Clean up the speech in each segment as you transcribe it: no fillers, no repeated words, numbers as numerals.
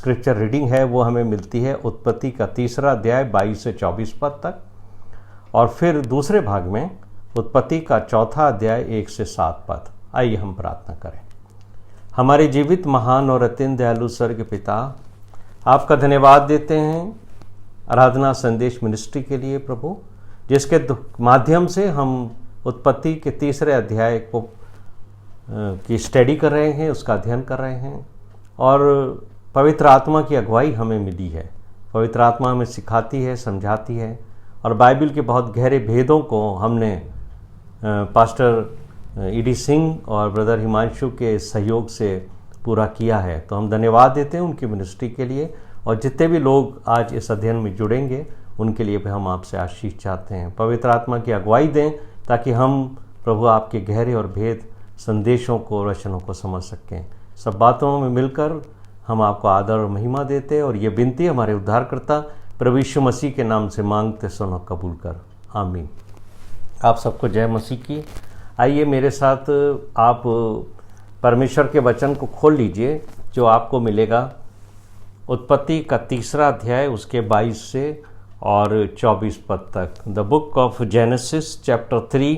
Scripture reading है वो हमें मिलती है उत्पत्ति का 3 अध्याय 22 से 24 पद तक, और फिर दूसरे भाग में उत्पत्ति का 4 अध्याय 1 से 7 पद। आइए हम प्रार्थना करें। हमारे जीवित महान और अत्यंत दयालु स्वर्ग पिता, आपका धन्यवाद देते हैं आराधना संदेश मिनिस्ट्री के लिए प्रभु, जिसके माध्यम से हम उत्पत्ति के 3 अध्याय को की स्टडी कर रहे हैं, उसका अध्ययन कर रहे हैं, और पवित्र आत्मा की अगुवाई हमें मिली है। पवित्र आत्मा हमें सिखाती है, समझाती है, और बाइबल के बहुत गहरे भेदों को हमने पास्टर ईडी सिंह और ब्रदर हिमांशु के सहयोग से पूरा किया है। तो हम धन्यवाद देते हैं उनकी मिनिस्ट्री के लिए, और जितने भी लोग आज इस अध्ययन में जुड़ेंगे उनके लिए भी हम आपसे आशीष चाहते हैं। पवित्र आत्मा की अगुवाई दें ताकि हम प्रभु आपके गहरे और भेद संदेशों को, वचनों को समझ सकें। सब बातों में मिलकर हम आपको आदर और महिमा देते हैं, और ये विनती हमारे उद्धारकर्ता प्रभु यीशु मसीह के नाम से मांगते सुनो, कबूल कर, आमीन। आप सबको जय मसीह की। आइए मेरे साथ आप परमेश्वर के वचन को खोल लीजिए, जो आपको मिलेगा उत्पत्ति का 3 अध्याय उसके 22 से और 24 पद तक। The book of Genesis chapter 3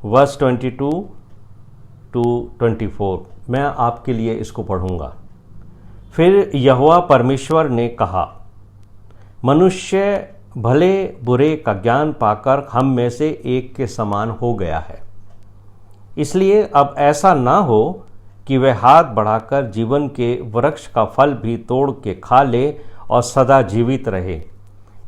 verse 22 to 24। मैं आपके लिए इसको पढ़ूंगा। फिर यहोवा परमेश्वर ने कहा, मनुष्य भले बुरे का ज्ञान पाकर हम में से एक के समान हो गया है, इसलिए अब ऐसा ना हो कि वह हाथ बढ़ाकर जीवन के वृक्ष का फल भी तोड़ के खा ले और सदा जीवित रहे।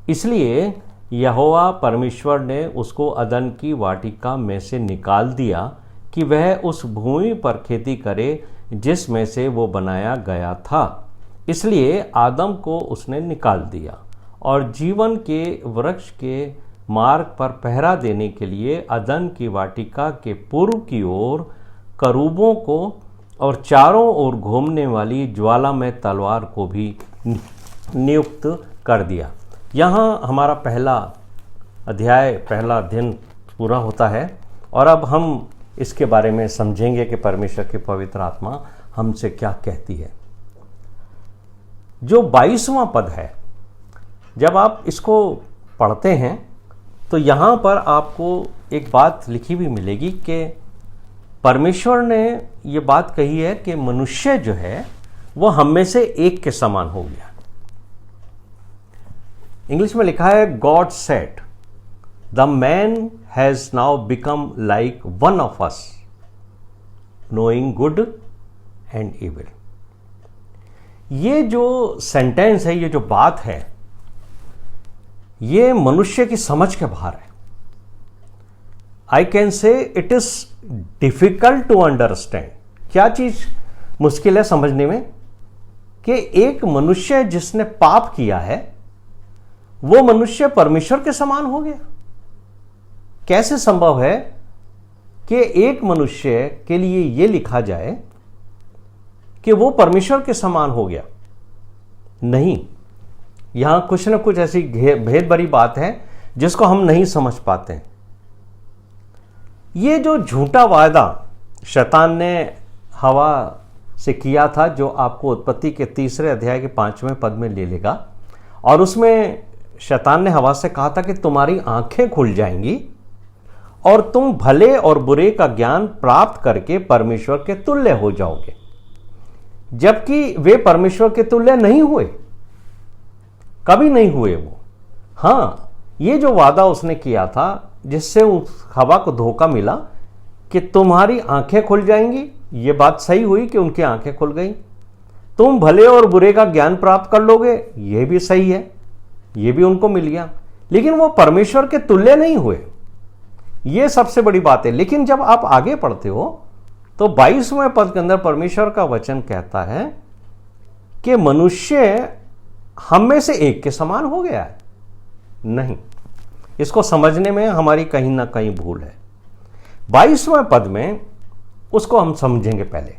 इसलिए यहोवा परमेश्वर ने उसको अदन की वाटिका में से निकाल दिया कि वह उस भूमि पर खेती करे जिस में से वो बनाया गया था। इसलिए आदम को उसने निकाल दिया, और जीवन के वृक्ष के मार्ग पर पहरा देने के लिए अदन की वाटिका के पूर्व की ओर करूबों को और चारों ओर घूमने वाली ज्वालामय तलवार को भी नियुक्त कर दिया। यहाँ हमारा पहला अध्ययन पूरा होता है, और अब हम इसके बारे में समझेंगे कि परमेश्वर की पवित्र आत्मा हमसे क्या कहती है। जो 22वां पद है, जब आप इसको पढ़ते हैं तो यहाँ पर आपको एक बात लिखी भी मिलेगी कि परमेश्वर ने ये बात कही है कि मनुष्य जो है वो हम में से एक के समान हो गया। इंग्लिश में लिखा है, God said the man has now become like one of us, knowing good and evil. ये जो सेंटेंस है, ये जो बात है, ये मनुष्य की समझ के बाहर है। I can say it is difficult to understand. क्या चीज मुश्किल है समझने में? कि एक मनुष्य जिसने पाप किया है वो मनुष्य परमेश्वर के समान हो गया। कैसे संभव है कि एक मनुष्य के लिए यह लिखा जाए कि वो परमेश्वर के समान हो गया? नहीं, यहां कुछ ना कुछ ऐसी भेद भरी बात है जिसको हम नहीं समझ पाते हैं। ये जो झूठा वायदा शैतान ने हवा से किया था, जो आपको उत्पत्ति के 3 अध्याय के 5वें पद में ले लेगा, और उसमें शैतान ने हवा से कहा था कि तुम्हारी आंखें खुल जाएंगी और तुम भले और बुरे का ज्ञान प्राप्त करके परमेश्वर के तुल्य हो जाओगे। जबकि वे परमेश्वर के तुल्य नहीं हुए, कभी नहीं हुए वो। हाँ, ये जो वादा उसने किया था, जिससे उस हवा को धोखा मिला कि तुम्हारी आंखें खुल जाएंगी, ये बात सही हुई कि उनकी आंखें खुल गई। तुम भले और बुरे का ज्ञान प्राप्त कर लोगे, ये भी सही है, ये भी उनको मिल गया। लेकिन वो परमेश्वर के तुल्य नहीं हुए, ये सबसे बड़ी बात है। लेकिन जब आप आगे पढ़ते हो तो 22वें पद के अंदर परमेश्वर का वचन कहता है कि मनुष्य हम में से एक के समान हो गया है। नहीं, इसको समझने में हमारी कहीं ना कहीं भूल है। 22वें पद में उसको हम समझेंगे। पहले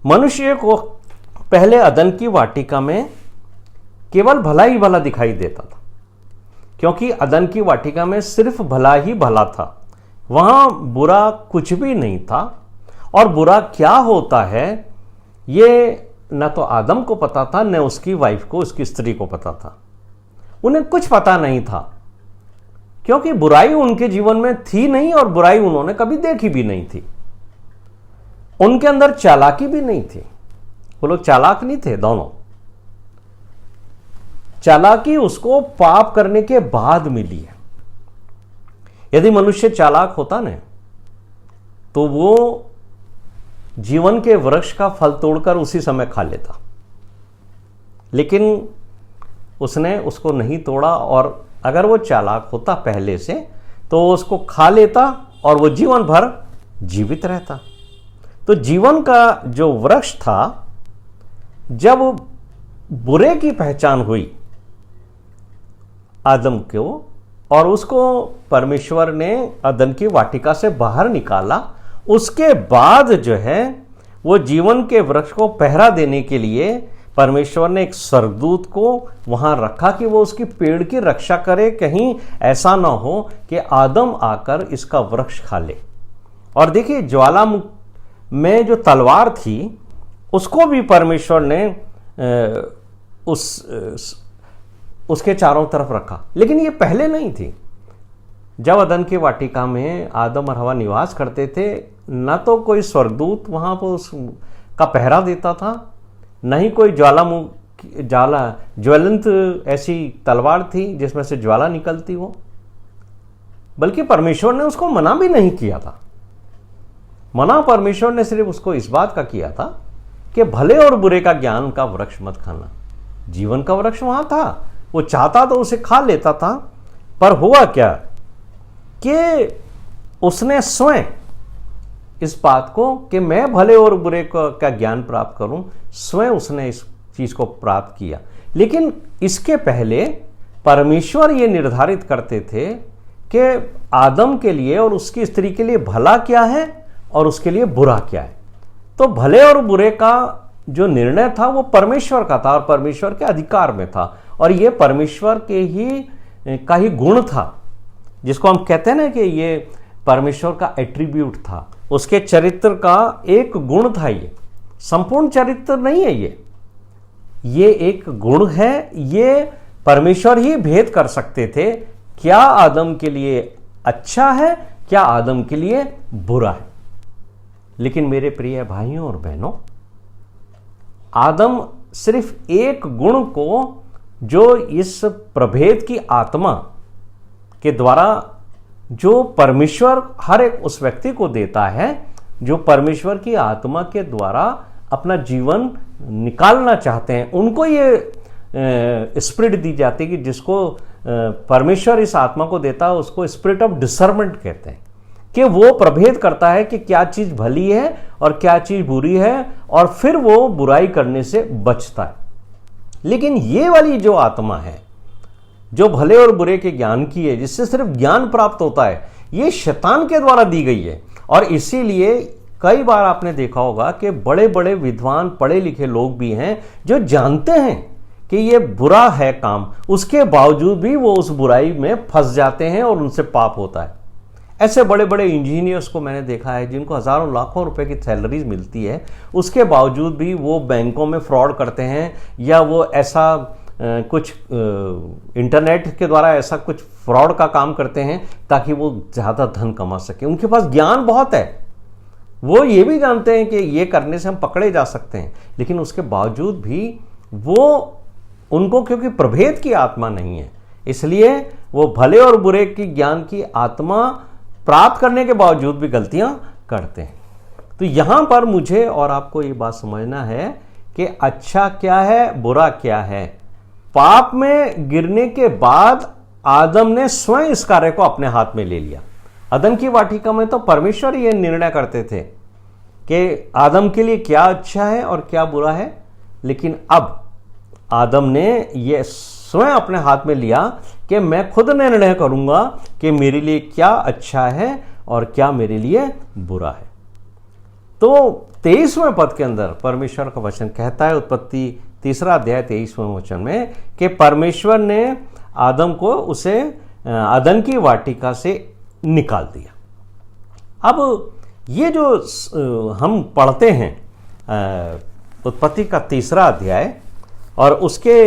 मनुष्य को पहले अदन की वाटिका में केवल भला ही भला दिखाई देता था, क्योंकि अदन की वाटिका में सिर्फ भला ही भला था, वहां बुरा कुछ भी नहीं था। और बुरा क्या होता है ये न तो आदम को पता था, न उसकी वाइफ को, उसकी स्त्री को पता था। उन्हें कुछ पता नहीं था, क्योंकि बुराई उनके जीवन में थी नहीं और बुराई उन्होंने कभी देखी भी नहीं थी। उनके अंदर चालाकी भी नहीं थी, वो लोग चालाक नहीं थे दोनों। चालाकी उसको पाप करने के बाद मिली है। यदि मनुष्य चालाक होता ना, तो वो जीवन के वृक्ष का फल तोड़कर उसी समय खा लेता, लेकिन उसने उसको नहीं तोड़ा। और अगर वो चालाक होता पहले से, तो वो उसको खा लेता और वो जीवन भर जीवित रहता। तो जीवन का जो वृक्ष था, जब बुरे की पहचान हुई आदम को और उसको परमेश्वर ने अदन की वाटिका से बाहर निकाला, उसके बाद जो है वो जीवन के वृक्ष को पहरा देने के लिए परमेश्वर ने एक स्वर्गदूत को वहां रखा कि वो उसकी पेड़ की रक्षा करे, कहीं ऐसा ना हो कि आदम आकर इसका वृक्ष खा ले। और देखिए, ज्वालामुखी में जो तलवार थी उसको भी परमेश्वर ने उसके चारों तरफ रखा, लेकिन ये पहले नहीं थी। जब अदन की वाटिका में आदम और हवा निवास करते थे, न तो कोई स्वर्गदूत वहां पर उसका पहरा देता था, न ही कोई ज्वलंत ऐसी तलवार थी जिसमें से ज्वाला निकलती हो, बल्कि परमेश्वर ने उसको मना भी नहीं किया था। मना परमेश्वर ने सिर्फ उसको इस बात का किया था कि भले और बुरे का ज्ञान का वृक्ष मत खाना। जीवन का वृक्ष वहां था, वो चाहता तो उसे खा लेता था। पर हुआ क्या कि उसने स्वयं इस बात को कि मैं भले और बुरे का ज्ञान प्राप्त करूं, स्वयं उसने इस चीज को प्राप्त किया। लेकिन इसके पहले परमेश्वर ये निर्धारित करते थे कि आदम के लिए और उसकी स्त्री के लिए भला क्या है और उसके लिए बुरा क्या है। तो भले और बुरे का जो निर्णय था वो परमेश्वर का था और परमेश्वर के अधिकार में था, और ये परमेश्वर के ही गुण था, जिसको हम कहते हैं ना कि ये परमेश्वर का एट्रीब्यूट था, उसके चरित्र का एक गुण था। ये संपूर्ण चरित्र नहीं है, ये एक गुण है। ये परमेश्वर ही भेद कर सकते थे, क्या आदम के लिए अच्छा है, क्या आदम के लिए बुरा है। लेकिन मेरे प्रिय भाइयों और बहनों, आदम सिर्फ एक गुण को, जो इस प्रभेद की आत्मा के द्वारा जो परमेश्वर हर एक उस व्यक्ति को देता है, जो परमेश्वर की आत्मा के द्वारा अपना जीवन निकालना चाहते हैं, उनको ये स्पिरिट दी जाती है कि जिसको परमेश्वर इस आत्मा को देता है उसको स्पिरिट ऑफ डिसर्नमेंट कहते हैं, कि वो प्रभेद करता है कि क्या चीज भली है और क्या चीज बुरी है, और फिर वो बुराई करने से बचता है। लेकिन ये वाली जो आत्मा है, जो भले और बुरे के ज्ञान की है, जिससे सिर्फ ज्ञान प्राप्त होता है, ये शैतान के द्वारा दी गई है। और इसीलिए कई बार आपने देखा होगा कि बड़े बड़े विद्वान पढ़े लिखे लोग भी हैं जो जानते हैं कि ये बुरा है काम, उसके बावजूद भी वो उस बुराई में फंस जाते हैं और उनसे पाप होता है। ऐसे बड़े बड़े इंजीनियर्स को मैंने देखा है जिनको हजारों लाखों रुपए की सैलरीज मिलती है, उसके बावजूद भी वो बैंकों में फ्रॉड करते हैं, या वो ऐसा कुछ इंटरनेट के द्वारा ऐसा कुछ फ्रॉड का काम करते हैं ताकि वो ज़्यादा धन कमा सके। उनके पास ज्ञान बहुत है, वो ये भी जानते हैं कि ये करने से हम पकड़े जा सकते हैं, लेकिन उसके बावजूद भी वो उनको, क्योंकि प्रभेद की आत्मा नहीं है, इसलिए वो भले और बुरे की ज्ञान की आत्मा प्राप्त करने के बावजूद भी गलतियां करते हैं। तो यहां पर मुझे और आपको ये बात समझना है कि अच्छा क्या है, बुरा क्या है। पाप में गिरने के बाद आदम ने स्वयं इस कार्य को अपने हाथ में ले लिया। अदन की वाटिका में तो परमेश्वर ये निर्णय करते थे कि आदम के लिए क्या अच्छा है और क्या बुरा है, लेकिन अब आदम ने यह स्वयं अपने हाथ में लिया कि मैं खुद निर्णय करूंगा कि मेरे लिए क्या अच्छा है और क्या मेरे लिए बुरा है। तो 23वें पद के अंदर परमेश्वर का वचन कहता है, उत्पत्ति 3 अध्याय 23वें वचन में, कि परमेश्वर ने आदम को उसे अदन की वाटिका से निकाल दिया। अब ये जो हम पढ़ते हैं उत्पत्ति का 3रा अध्याय और उसके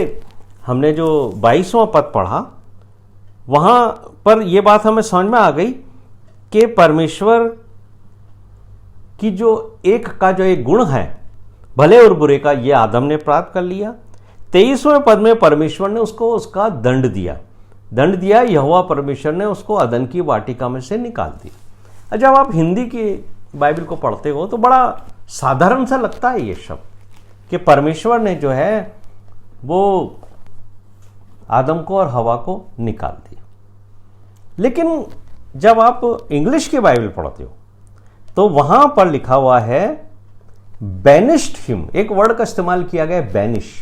हमने जो 22वां पद पढ़ा, वहां पर यह बात हमें समझ में आ गई कि परमेश्वर की जो एक का जो एक गुण है भले और बुरे का, यह आदम ने प्राप्त कर लिया। 23वें पद में परमेश्वर ने उसको उसका दंड दिया। यहोवा परमेश्वर ने उसको अदन की वाटिका में से निकाल दिया। जब आप हिंदी की बाइबल को पढ़ते हो तो बड़ा साधारण सा लगता है ये शब्द कि परमेश्वर ने जो है वो आदम को और हवा को निकाल दिया। लेकिन जब आप इंग्लिश की बाइबल पढ़ते हो तो वहां पर लिखा हुआ है बैनिश्ड हिम, एक वर्ड का इस्तेमाल किया गया है बैनिश।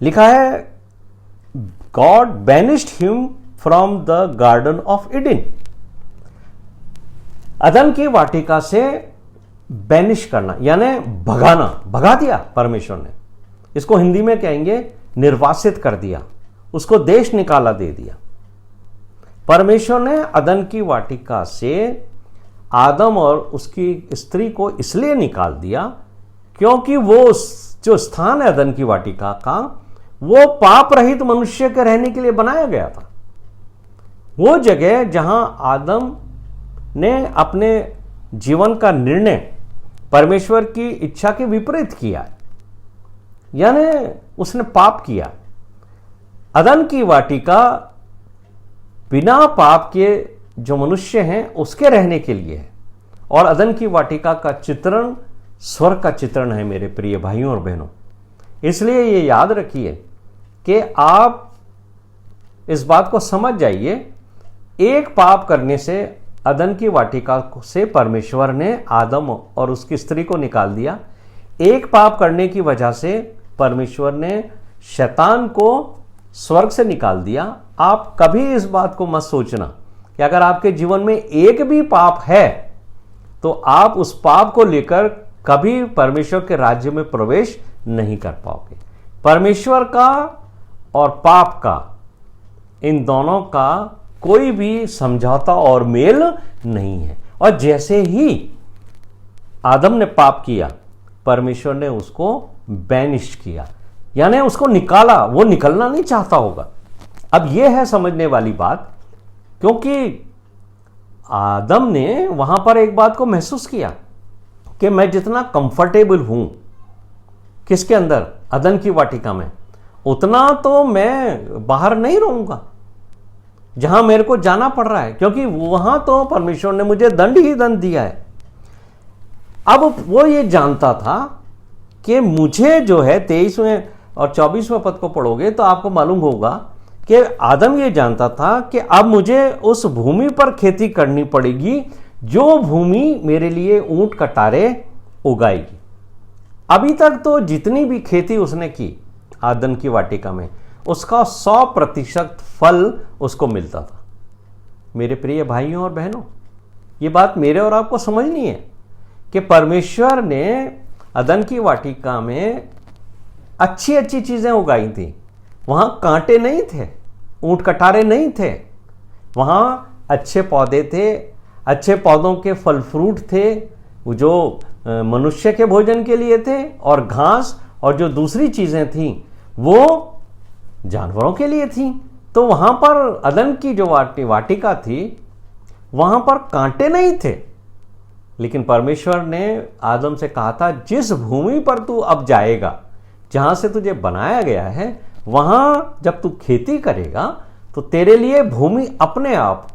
लिखा है God banished him from the garden of Eden. अदन की वाटिका से बैनिश करना यानी भगाना, भगा दिया परमेश्वर ने। इसको हिंदी में कहेंगे निर्वासित कर दिया, उसको देश निकाला दे दिया। परमेश्वर ने अदन की वाटिका से आदम और उसकी स्त्री को इसलिए निकाल दिया क्योंकि वो जो स्थान है अदन की वाटिका का, वो पाप रहित मनुष्य के रहने के लिए बनाया गया था। वो जगह जहां आदम ने अपने जीवन का निर्णय परमेश्वर की इच्छा के विपरीत किया, यानी उसने पाप किया। अदन की वाटिका बिना पाप के जो मनुष्य हैं उसके रहने के लिए है। और अदन की वाटिका का चित्रण स्वर्ग का चित्रण है मेरे प्रिय भाइयों और बहनों। इसलिए ये याद रखिए कि आप इस बात को समझ जाइए, एक पाप करने से अदन की वाटिका से परमेश्वर ने आदम और उसकी स्त्री को निकाल दिया। एक पाप करने की वजह से परमेश्वर ने शैतान को स्वर्ग से निकाल दिया। आप कभी इस बात को मत सोचना कि अगर आपके जीवन में एक भी पाप है तो आप उस पाप को लेकर कभी परमेश्वर के राज्य में प्रवेश नहीं कर पाओगे। परमेश्वर का और पाप का, इन दोनों का कोई भी समझौता और मेल नहीं है। और जैसे ही आदम ने पाप किया, परमेश्वर ने उसको बैनिश किया, यानी उसको निकाला। वो निकलना नहीं चाहता होगा। अब यह है समझने वाली बात, क्योंकि आदम ने वहां पर एक बात को महसूस किया कि मैं जितना कंफर्टेबल हूं किसके अंदर, अदन की वाटिका में, उतना तो मैं बाहर नहीं रहूंगा जहां मेरे को जाना पड़ रहा है, क्योंकि वहां तो परमेश्वर ने मुझे दंड ही दंड दिया है। अब वो ये जानता था कि मुझे जो है 23वें और 24वें पद को पढ़ोगे तो आपको मालूम होगा कि आदम ये जानता था कि अब मुझे उस भूमि पर खेती करनी पड़ेगी जो भूमि मेरे लिए ऊंट कटारे उगाएगी। अभी तक तो जितनी भी खेती उसने की आदम की वाटिका में, उसका 100% फल उसको मिलता था। मेरे प्रिय भाइयों और बहनों, ये बात मेरे और आपको समझनी है कि परमेश्वर ने अदन की वाटिका में अच्छी अच्छी चीजें उगाई थी। वहां कांटे नहीं थे, ऊंट कटारे नहीं थे, वहां अच्छे पौधे थे, अच्छे पौधों के फल फ्रूट थे जो मनुष्य के भोजन के लिए थे, और घास और जो दूसरी चीजें थीं वो जानवरों के लिए थीं। तो वहां पर अदन की जो वाटिका थी वहां पर कांटे नहीं थे। लेकिन परमेश्वर ने आदम से कहा था, जिस भूमि पर तू अब जाएगा, जहां से तुझे बनाया गया है, वहां जब तू खेती करेगा तो तेरे लिए भूमि अपने आप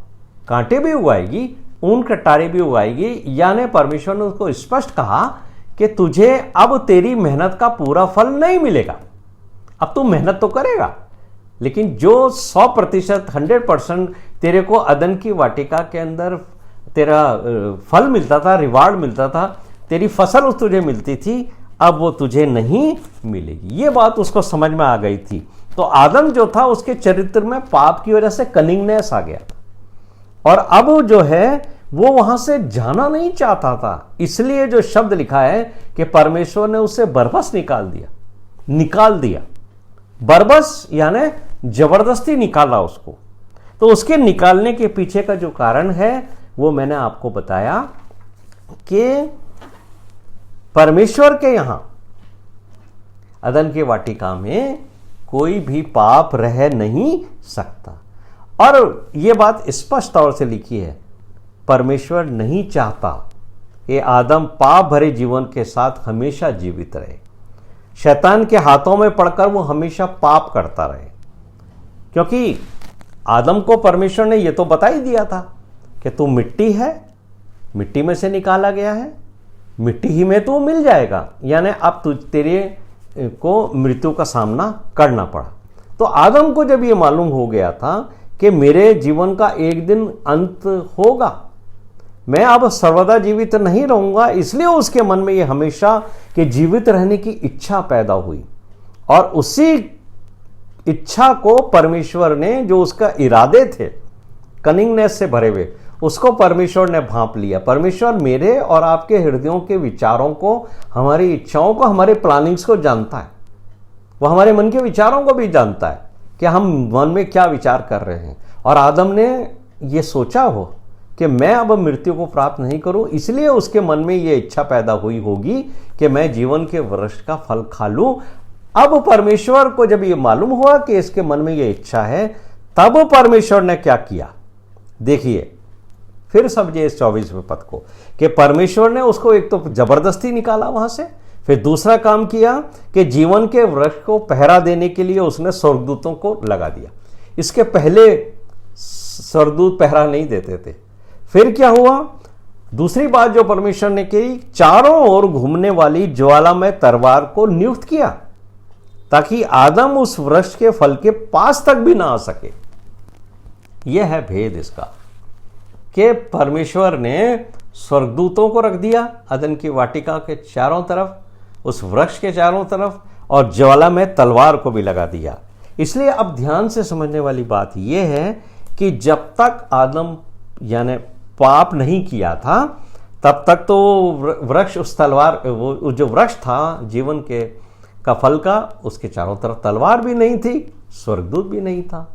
कांटे भी उगाएगी, ऊंट कटारे भी उगाएगी। यानी परमेश्वर ने उसको स्पष्ट कहा कि तुझे अब तेरी मेहनत का पूरा फल नहीं मिलेगा। अब तू मेहनत तो करेगा, लेकिन जो 100% 100% तेरे को अदन की वाटिका के अंदर तेरा फल मिलता था, रिवार्ड मिलता था, तेरी फसल उस तुझे मिलती थी, अब वो तुझे नहीं मिलेगी। ये बात उसको समझ में आ गई थी। तो आदम जो था उसके चरित्र में पाप की वजह से कनिंगनेस आ गया था, और अब जो है वो वहां से जाना नहीं चाहता था। इसलिए जो शब्द लिखा है कि परमेश्वर ने उसे बरबस निकाल दिया। बरबस यानी जबरदस्ती निकाला उसको। तो उसके निकालने के पीछे का जो कारण है वो मैंने आपको बताया कि परमेश्वर के यहां अदन की वाटिका में कोई भी पाप रह नहीं सकता। और यह बात स्पष्ट तौर से लिखी है, परमेश्वर नहीं चाहता कि आदम पाप भरे जीवन के साथ हमेशा जीवित रहे, शैतान के हाथों में पड़कर वो हमेशा पाप करता रहे। क्योंकि आदम को परमेश्वर ने यह तो बता ही दिया था कि तू मिट्टी है, मिट्टी में से निकाला गया है, मिट्टी ही में तू मिल जाएगा, यानी अब तेरे को मृत्यु का सामना करना पड़ा। तो आदम को जब ये मालूम हो गया था कि मेरे जीवन का एक दिन अंत होगा, मैं अब सर्वदा जीवित नहीं रहूंगा, इसलिए उसके मन में ये हमेशा के जीवित रहने की इच्छा पैदा हुई। और उसी इच्छा को परमेश्वर ने, जो उसका इरादे थे कनिंगनेस से भरे हुए, उसको परमेश्वर ने भांप लिया। परमेश्वर मेरे और आपके हृदयों के विचारों को, हमारी इच्छाओं को, हमारे प्लानिंग्स को जानता है। वह हमारे मन के विचारों को भी जानता है कि हम मन में क्या विचार कर रहे हैं। और आदम ने यह सोचा हो कि मैं अब मृत्यु को प्राप्त नहीं करूं, इसलिए उसके मन में यह इच्छा पैदा हुई होगी कि मैं जीवन के वृक्ष का फल खा लूं। अब परमेश्वर को जब यह मालूम हुआ कि इसके मन में यह इच्छा है, तब परमेश्वर ने क्या किया, देखिए फिर समझिए इस 24वें पद को, कि परमेश्वर ने उसको एक तो जबरदस्ती निकाला वहां से, फिर दूसरा काम किया कि जीवन के वृक्ष को पहरा देने के लिए उसने स्वर्गदूतों को लगा दिया। इसके पहले स्वर्गदूत पहरा नहीं देते थे। फिर क्या हुआ, दूसरी बात जो परमेश्वर ने की, चारों ओर घूमने वाली ज्वालामय तलवार को नियुक्त किया ताकि आदम उस वृक्ष के फल के पास तक भी ना आ सके। यह है भेद इसका, कि परमेश्वर ने स्वर्गदूतों को रख दिया अदन की वाटिका के चारों तरफ, उस वृक्ष के चारों तरफ, और ज्वाला में तलवार को भी लगा दिया। इसलिए अब ध्यान से समझने वाली बात यह है कि जब तक आदम यानी पाप नहीं किया था, तब तक तो वृक्ष, उस तलवार, वो जो वृक्ष था जीवन के का फल का, उसके चारों तरफ तलवार भी नहीं थी, स्वर्गदूत भी नहीं था,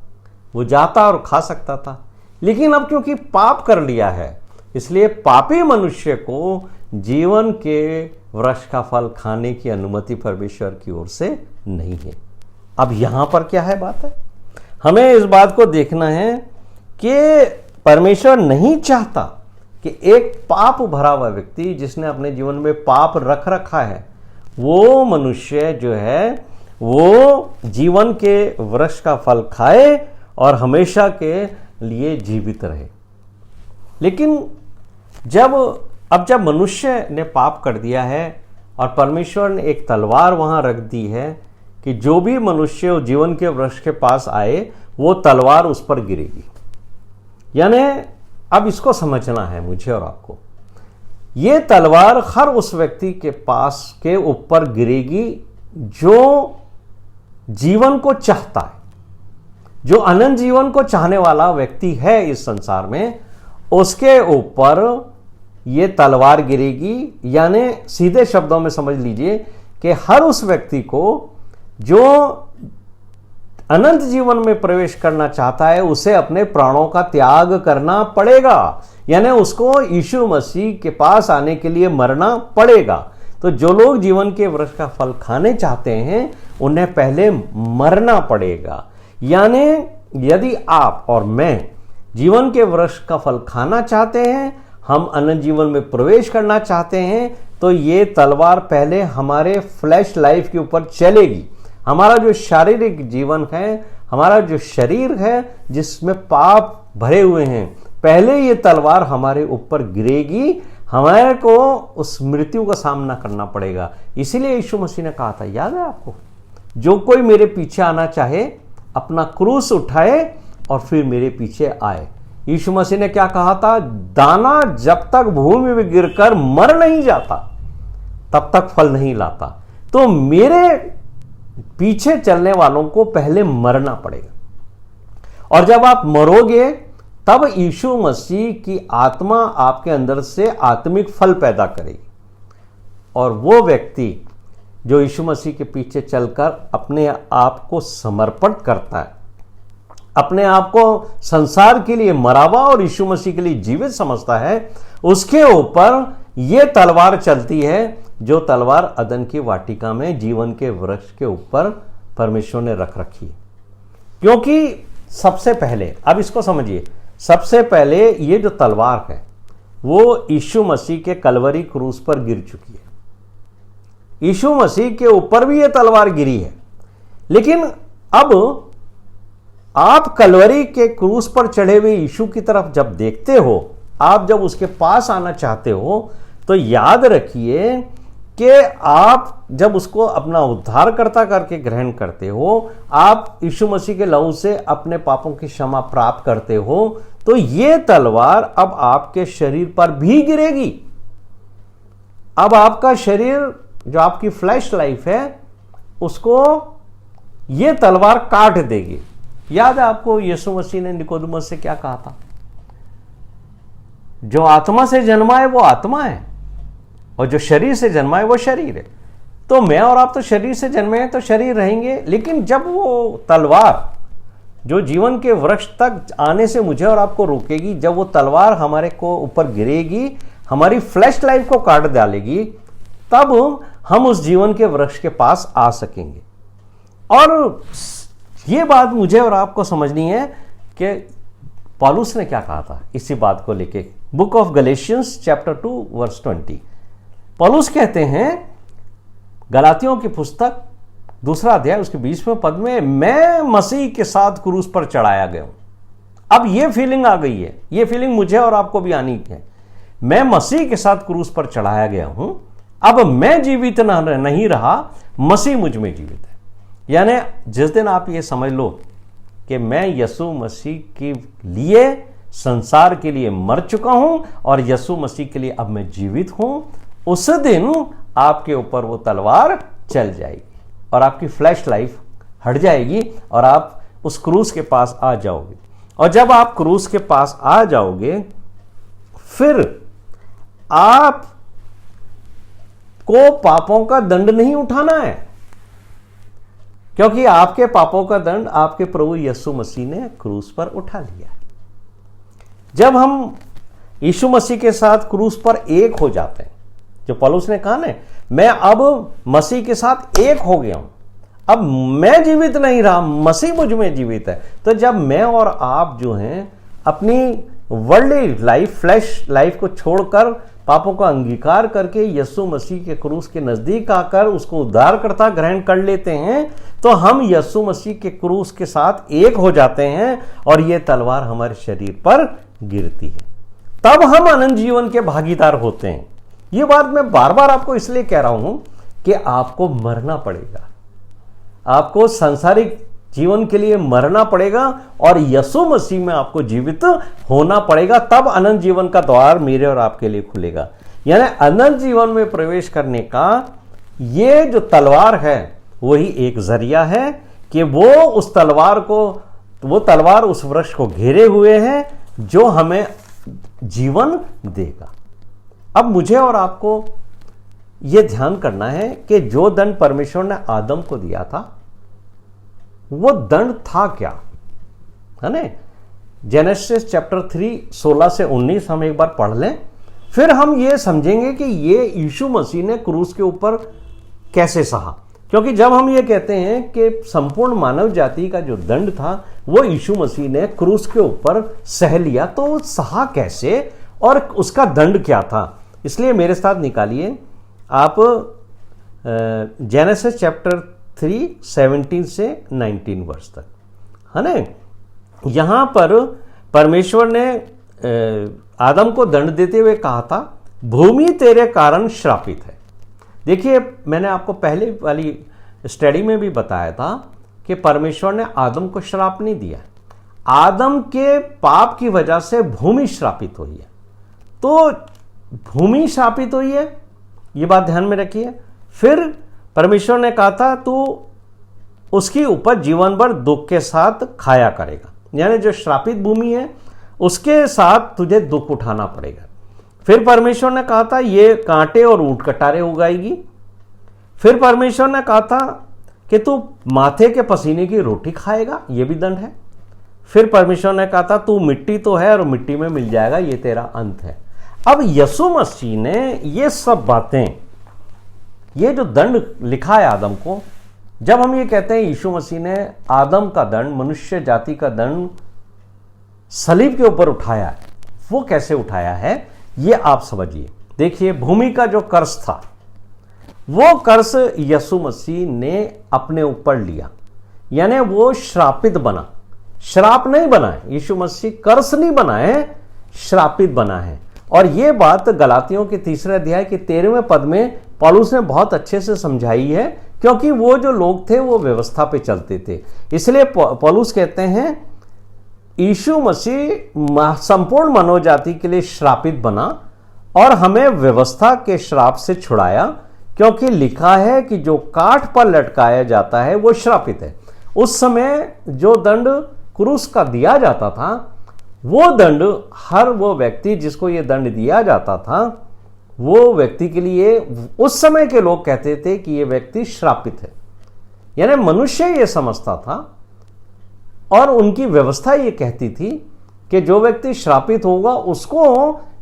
वो जाता और खा सकता था। लेकिन अब क्योंकि पाप कर लिया है, इसलिए पापी मनुष्य को जीवन के वृक्ष का फल खाने की अनुमति परमेश्वर की ओर से नहीं है। अब यहां पर क्या है बात है, हमें इस बात को देखना है कि परमेश्वर नहीं चाहता कि एक पाप भरा हुआ व्यक्ति, जिसने अपने जीवन में पाप रख रखा है, वो मनुष्य जो है वो जीवन के वृक्ष का फल खाए और हमेशा के लिए जीवित रहे। लेकिन जब मनुष्य ने पाप कर दिया है और परमेश्वर ने एक तलवार वहां रख दी है कि जो भी मनुष्य जीवन के वृक्ष के पास आए, वो तलवार उस पर गिरेगी। यानी अब इसको समझना है मुझे और आपको, ये तलवार हर उस व्यक्ति के पास के ऊपर गिरेगी जो जीवन को चाहता है, जो अनंत जीवन को चाहने वाला व्यक्ति है इस संसार में, उसके ऊपर ये तलवार गिरेगी। यानी सीधे शब्दों में समझ लीजिए कि हर उस व्यक्ति को जो अनंत जीवन में प्रवेश करना चाहता है, उसे अपने प्राणों का त्याग करना पड़ेगा। यानी उसको यीशु मसीह के पास आने के लिए मरना पड़ेगा। तो जो लोग जीवन के वृक्ष का फल खाने चाहते हैं, उन्हें पहले मरना पड़ेगा। यानी यदि आप और मैं जीवन के वृक्ष का फल खाना चाहते हैं, हम अनंत जीवन में प्रवेश करना चाहते हैं, तो ये तलवार पहले हमारे फ्लैश लाइफ के ऊपर चलेगी। हमारा जो शारीरिक जीवन है, हमारा जो शरीर है जिसमें पाप भरे हुए हैं, पहले ये तलवार हमारे ऊपर गिरेगी, हमारे को उस मृत्यु का सामना करना पड़ेगा। इसीलिए यीशु मसीह ने कहा था, याद है आपको, जो कोई मेरे पीछे आना चाहे अपना क्रूस उठाए और फिर मेरे पीछे आए। यीशु मसीह ने क्या कहा था, दाना जब तक भूमि में गिरकर मर नहीं जाता तब तक फल नहीं लाता। तो मेरे पीछे चलने वालों को पहले मरना पड़ेगा, और जब आप मरोगे तब यीशु मसीह की आत्मा आपके अंदर से आत्मिक फल पैदा करेगी। और वो व्यक्ति जो यीशु मसीह के पीछे चलकर अपने आप को समर्पित करता है, अपने आप को संसार के लिए मरा हुआ और यीशु मसीह के लिए जीवित समझता है, उसके ऊपर यह तलवार चलती है जो तलवार अदन की वाटिका में जीवन के वृक्ष के ऊपर परमेश्वर ने रख रखी है। क्योंकि सबसे पहले, अब इसको समझिए, सबसे पहले ये जो तलवार है वो यीशु मसीह के कलवरी क्रूस पर गिर चुकी है। यीशु मसीह के ऊपर भी ये तलवार गिरी है, लेकिन अब आप कलवरी के क्रूस पर चढ़े हुए यीशु की तरफ जब देखते हो, आप जब उसके पास आना चाहते हो, तो याद रखिए कि आप जब उसको अपना उद्धारकर्ता करके ग्रहण करते हो, आप यीशु मसीह के लहू से अपने पापों की क्षमा प्राप्त करते हो, तो ये तलवार अब आपके शरीर पर भी गिरेगी। अब आपका शरीर, जो आपकी फ्लैश लाइफ है, उसको ये तलवार काट देगी। याद है आपको यीशु मसीह ने निकोदेमुस से क्या कहा था? जो आत्मा से जन्मा है वो आत्मा है, और जो शरीर से जन्मा है वो शरीर है। तो मैं और आप तो शरीर से जन्मे हैं, तो शरीर रहेंगे, लेकिन जब वो तलवार जो जीवन के वृक्ष तक आने से मुझे और आपको रोकेगी, जब वो तलवार हमारे को ऊपर गिरेगी, हमारी फ्लैश लाइफ को काट डालेगी, तब हम उस जीवन के वृक्ष के पास आ सकेंगे। और ये बात मुझे और आपको समझनी है कि पौलुस ने क्या कहा था इसी बात को लेके। Book of Galatians chapter 2 verse 20, पौलुस कहते हैं, गलातियों की पुस्तक 2 अध्याय उसके 20वें पद में, मैं मसीह के साथ क्रूस पर चढ़ाया गया हूं। अब ये फीलिंग आ गई है, ये फीलिंग मुझे और आपको भी आनी है। मैं मसीह के साथ क्रूस पर चढ़ाया गया हूं, अब मैं जीवित नहीं रहा, मसीह मुझ में जीवित है। यानी जिस दिन आप ये समझ लो कि मैं यीशु मसीह के लिए, संसार के लिए मर चुका हूं और यीशु मसीह के लिए अब मैं जीवित हूं, उस दिन आपके ऊपर वो तलवार चल जाएगी और आपकी फ्लैश लाइफ हट जाएगी और आप उस क्रूस के पास आ जाओगे। और जब आप क्रूस के पास आ जाओगे, फिर आप को पापों का दंड नहीं उठाना है, क्योंकि आपके पापों का दंड आपके प्रभु यीशु मसीह ने क्रूस पर उठा लिया। जब हम यीशु मसीह के साथ क्रूस पर एक हो जाते हैं, जो पौलुस ने कहा ना, मैं अब मसीह के साथ एक हो गया हूं, अब मैं जीवित नहीं रहा, मसीह मुझ में जीवित है। तो जब मैं और आप जो हैं अपनी वर्ल्डली लाइफ, फ्लैश लाइफ को छोड़कर, पापों का अंगीकार करके यीशु मसीह के क्रूस के नजदीक आकर उसको उद्धारकर्ता ग्रहण कर लेते हैं, तो हम यीशु मसीह के क्रूस के साथ एक हो जाते हैं और ये तलवार हमारे शरीर पर गिरती है। तब हम अनंत जीवन के भागीदार होते हैं। ये बात मैं बार बार आपको इसलिए कह रहा हूं कि आपको मरना पड़ेगा, आपको सांसारिक जीवन के लिए मरना पड़ेगा और यीशु मसीह में आपको जीवित होना पड़ेगा, तब अनंत जीवन का द्वार मेरे और आपके लिए खुलेगा। यानी अनंत जीवन में प्रवेश करने का ये जो तलवार है वही एक जरिया है कि वो उस तलवार को, वो तलवार उस वृक्ष को घेरे हुए है जो हमें जीवन देगा। अब मुझे और आपको यह ध्यान करना है कि जो दंड परमेश्वर ने आदम को दिया था वो दंड था क्या, है ना? जेनेसिस चैप्टर 3 16 से 19 हम एक बार पढ़ लें, फिर हम ये समझेंगे कि ये यीशु मसीह ने क्रूस के ऊपर कैसे सहा। क्योंकि जब हम ये कहते हैं कि संपूर्ण मानव जाति का जो दंड था वो यीशु मसीह ने क्रूस के ऊपर सह लिया, तो सहा कैसे और उसका दंड क्या था। इसलिए मेरे साथ निकालिए आप जेनेसिस चैप्टर 3 17 से 19 वर्ष तक, है ना? यहां पर परमेश्वर ने आदम को दंड देते हुए कहा था, भूमि तेरे कारण श्रापित है। देखिए, मैंने आपको पहले वाली स्टडी में भी बताया था कि परमेश्वर ने आदम को श्राप नहीं दिया, आदम के पाप की वजह से भूमि श्रापित हुई है। तो भूमि श्रापित हुई है, ये बात ध्यान में रखिए। फिर परमेश्वर ने कहा था तू उसकी उपज जीवन भर दुख के साथ खाया करेगा, यानी जो श्रापित भूमि है उसके साथ तुझे दुख उठाना पड़ेगा। फिर परमेश्वर ने कहा था ये कांटे और ऊंट कटारे उगाएगी। फिर परमेश्वर ने कहा था कि तू माथे के पसीने की रोटी खाएगा, ये भी दंड है। फिर परमेश्वर ने कहा था तू मिट्टी तो है और मिट्टी में मिल जाएगा, ये तेरा अंत है। अब यीशु मसीह ने ये सब बातें ये जो दंड लिखा है आदम को, जब हम ये कहते हैं यीशु मसीह ने आदम का दंड, मनुष्य जाति का दंड सलीब के ऊपर उठाया है, वो कैसे उठाया है ये आप समझिए। देखिए, भूमि का जो कर्ज था वो कर्ज यीशु मसीह ने अपने ऊपर लिया, यानी वो श्रापित बना, श्राप नहीं बना है। यीशु मसीह कर्ज नहीं बना है, श्रापित बना है। और ये बात गलातियों के 3 अध्याय के 13वें पद में पौलुस ने बहुत अच्छे से समझाई है, क्योंकि वो जो लोग थे वो व्यवस्था पे चलते थे। इसलिए पौलुस कहते हैं यीशु मसीह संपूर्ण मानव जाति के लिए श्रापित बना और हमें व्यवस्था के श्राप से छुड़ाया, क्योंकि लिखा है कि जो काठ पर लटकाया जाता है वो श्रापित है। उस समय जो दंड क्रूस का दिया जाता था, वो दंड हर वो व्यक्ति जिसको ये दंड दिया जाता था, वो व्यक्ति के लिए उस समय के लोग कहते थे कि ये व्यक्ति श्रापित है। यानी मनुष्य ये समझता था और उनकी व्यवस्था ये कहती थी कि जो व्यक्ति श्रापित होगा उसको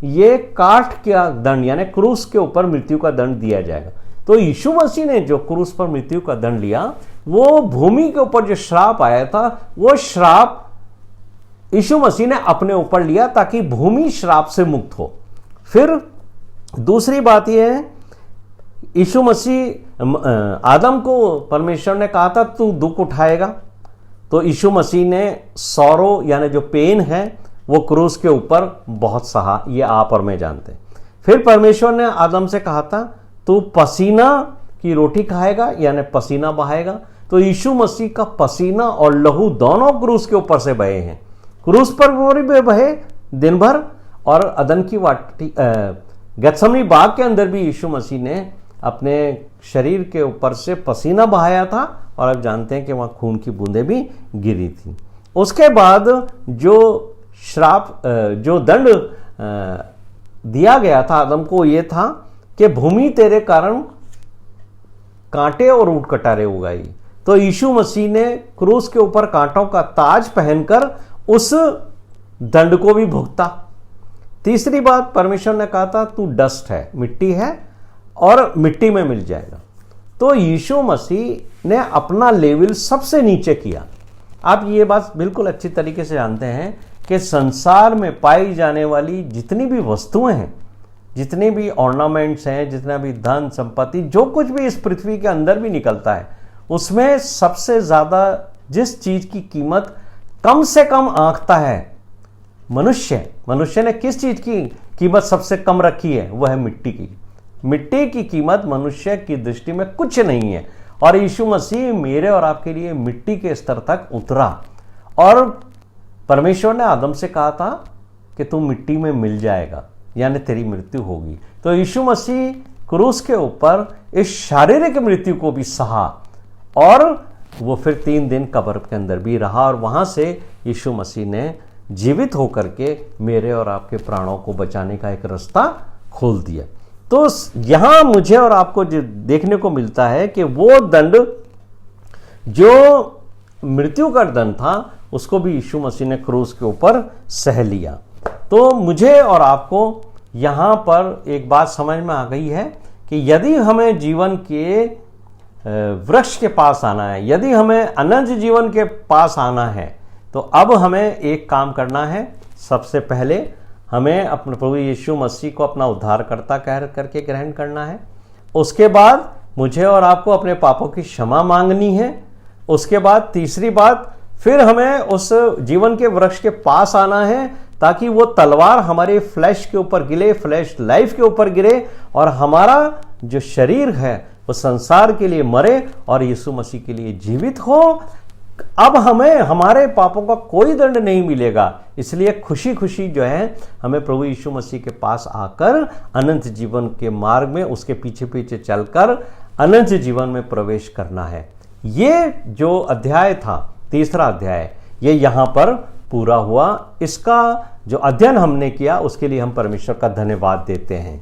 ये काठ का दंड यानी क्रूस के ऊपर मृत्यु का दंड दिया जाएगा। तो यीशु मसीह ने जो क्रूस पर मृत्यु का दंड लिया, वो भूमि के ऊपर जो श्राप आया था, वो श्राप यीशु मसीह ने अपने ऊपर लिया ताकि भूमि श्राप से मुक्त हो। फिर दूसरी बात यह है, यीशु मसीह आदम को परमेश्वर ने कहा था तू दुख उठाएगा, तो यीशु मसीह ने सौरो यानी जो पेन है वो क्रूस के ऊपर बहुत सहा, ये आप और मैं जानते हैं। फिर परमेश्वर ने आदम से कहा था तू पसीना की रोटी खाएगा यानी पसीना बहाएगा, तो यीशु मसीह का पसीना और लहू दोनों क्रूस के ऊपर से बहे हैं। क्रूस पर भी बहे दिन भर, और अदन की वाटी गत्समनी बाग के अंदर भी यीशु मसीह ने अपने शरीर के ऊपर से पसीना बहाया था, और आप जानते हैं कि वहां खून की बूंदें भी गिरी थी। उसके बाद जो श्राप जो दंड दिया गया था आदम को, ये था कि भूमि तेरे कारण कांटे और ऊंट कटारे उगाई। तो यीशु मसीह ने क्रूस के ऊपर कांटों का ताज पहनकर उस दंड को भी भुगता। तीसरी बात, परमेश्वर ने कहा था तू डस्ट है, मिट्टी है और मिट्टी में मिल जाएगा। तो यीशु मसीह ने अपना लेवल सबसे नीचे किया। आप ये बात बिल्कुल अच्छी तरीके से जानते हैं कि संसार में पाई जाने वाली जितनी भी वस्तुएं हैं, जितने भी ऑर्नामेंट्स हैं, जितना भी धन संपत्ति, जो कुछ भी इस पृथ्वी के अंदर भी निकलता है, उसमें सबसे ज्यादा जिस चीज की कीमत कम से कम आंकता है मनुष्य ने किस चीज की कीमत सबसे कम रखी है? वह है मिट्टी की। मिट्टी की कीमत मनुष्य की दृष्टि में कुछ नहीं है, और यीशु मसीह मेरे और आपके लिए मिट्टी के स्तर तक उतरा। और परमेश्वर ने आदम से कहा था कि तू मिट्टी में मिल जाएगा, यानी तेरी मृत्यु होगी। तो यीशु मसीह क्रूस के ऊपर इस शारीरिक मृत्यु को भी सहा, और वो फिर 3 दिन कब्र के अंदर भी रहा, और वहां से यीशु मसीह ने जीवित होकर के मेरे और आपके प्राणों को बचाने का एक रास्ता खोल दिया। तो यहां मुझे और आपको जो देखने को मिलता है कि वो दंड जो मृत्यु का दंड था, उसको भी यीशु मसीह ने क्रूस के ऊपर सह लिया। तो मुझे और आपको यहां पर एक बात समझ में आ गई है कि यदि हमें जीवन के वृक्ष के पास आना है, यदि हमें अनंत जीवन के पास आना है, तो अब हमें एक काम करना है। सबसे पहले हमें अपने प्रभु यीशु मसीह को अपना उद्धारकर्ता कह करके ग्रहण करना है। उसके बाद मुझे और आपको अपने पापों की क्षमा मांगनी है। उसके बाद तीसरी बात, फिर हमें उस जीवन के वृक्ष के पास आना है ताकि वो तलवार हमारे फ्लैश के ऊपर गिरे, फ्लैश लाइफ के ऊपर गिरे, और हमारा जो शरीर है वो संसार के लिए मरे और यीशु मसीह के लिए जीवित हो। अब हमें हमारे पापों का कोई दंड नहीं मिलेगा, इसलिए खुशी खुशी जो है हमें प्रभु यीशु मसीह के पास आकर अनंत जीवन के मार्ग में उसके पीछे पीछे चलकर अनंत जीवन में प्रवेश करना है। ये जो अध्याय था, तीसरा अध्याय, ये यहां पर पूरा हुआ। इसका जो अध्ययन हमने किया उसके लिए हम परमेश्वर का धन्यवाद देते हैं।